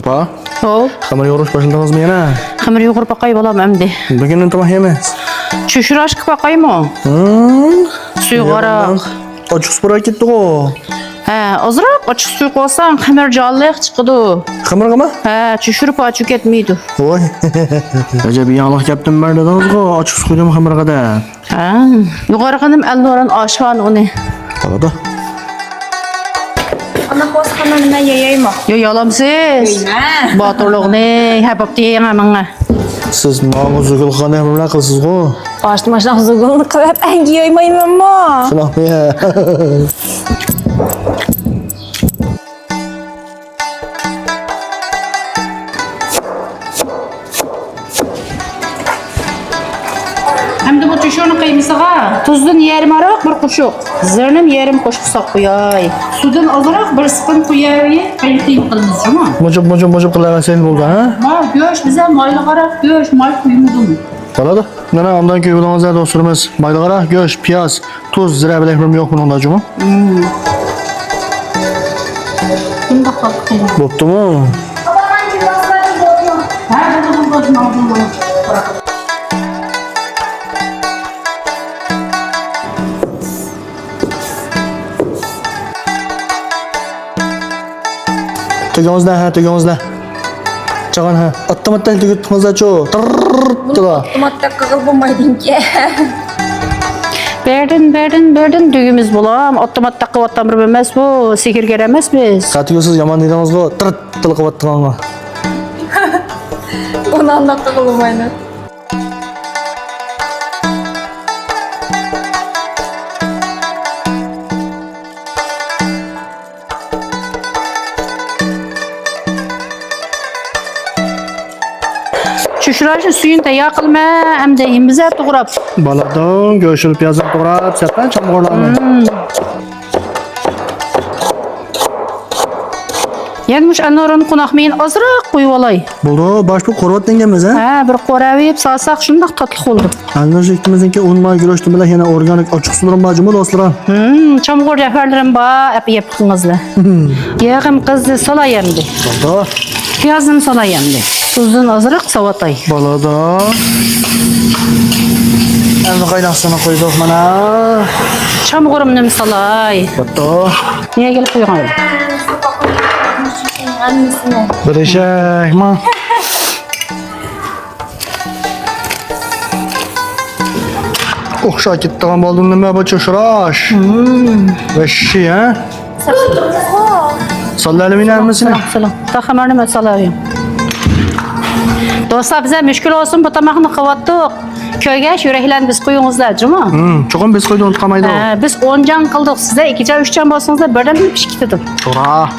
Pa? Hop. Xamir yoğuruş başındamızmı yana? Xamir yoğurup bakay balam emdi. Bugünün tamah yemez. Çüşür aşkı bakay mı? Suyu qarak. Açık spora gitti o. He, azırak açık suyu koysan xamir canlıq çıkıdı. Xamir qama? He, çüşürüp açık etmeydi. Oy. Acaba bir yanlış yaptım ben de danızgo. Açık su koydum xamir qada. He, yukarı kanım 50 oran aşağın onu. Kalada. Ana kos xamir nima yeyaymi? Yo yalamsız. Yeyman. Batırlığını hep diye bana. Siz mağuzugul qanday hamla qilsiz go? Boshni mashina huzugulni qilib angi yeymaymanmi? Şunaq ya. Hem de bu çüşürün kıymısıga tuzdan yarım arak bir kuşuk. Zırnın yarım kuşuk sak koyay. Sudan azırak bir sıkın koyay. Kıyım kılmız cuma. Mocub qılagan sen bo'ldi ha? Ma göç bize maylı qarak göç may kuyumudum. Kalada. Mana ondan keyin bo'lganingizda dostlarimiz mayda qara, go'sht, piyoz, tuz, zira bilakrim yo'q buningda juma. Bunda kalk kıyım. Bo'ptimi? Ha bu. Tegingizda. Chaqan ha. Attomatdan tegitmizda-chu. Tiga. Tomatda qig'il bo'lmaydinki. Berdin düğümüz bulam. Otomat takı vattan bir bilmez bu. Sihir geremez biz. Qatiysiz yomon deydingizgo. Tirtil qilib atdingizmi? Uni anaqa qig'il bo'lmaydi. Çüşürajın suyun da yakılma. Hem de yemize tuğrap. Baladan go'shtni piyozini to'g'rab, sepdan chamg'orlarni. Yanmış anoran qonaqmeyin azroq qo'yib olay. Bo'ldi, bosh bu qo'rvatdingamiz ha? Ha, bir qo'ravib salsak shundoq tatlı oldu. Anlash ikimizniki unma go'shti bilan yana organik ochiq suvlar majmui do'stlar. Çamg'or yafarlarım ba, yap qingizlar. Yağım qizdi salayamdi. Bo'ldi. Piyazım salayamdi. Tuzdan azroq savatay. Balada. Endi qaynaqsini qo'ydik mana. Çamg'orimni salay. Bo'pti. Niye gelip qo'ygan? Annisini. Bir eshakmi? O'xshab ketgan bo'ldim nima bu cho'shirash? Vashi ha? Sallalım inanmasın. Selam. Ta xamarni salayım. Dostlar bize müşkül olsun bu tamaqni qilyaptik. Köyge yüreklen biz qo'yingizlar, cuma. Cho'qim biz qo'ydi unutqamaydi. Biz 10 can qildik. Sizlar 2 can 3 can bo'lsangizlar birdan pishib ketadi. To'g'ri.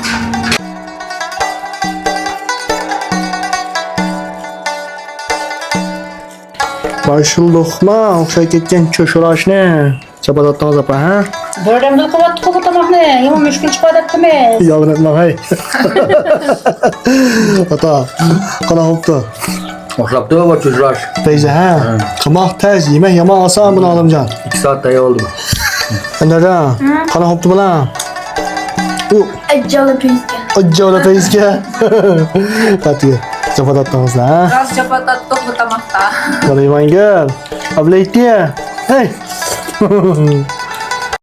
Başıldıqma o'xshab ketgan cho'shirashni. Chapadatdan apa ha? Birdan bil qilyaptik bu tamaqni. Yomon müşkül chiqyaptimi? Yalvarma hay. Ata, qana hoptu. Oxşaptı o çocuğlar. Teyze ha. Qamoq tez, yemək yaman asan bunu alimcan. 2 saat dayağı oldu. Nerede? Qana hoptu bilan. Ajjalı peyizga. Acaba teyze. Qatiga. Chapadatdan ha. Raz chapatat to'q bu tamoqda. Qani mangel. Ablaytiya. Hey.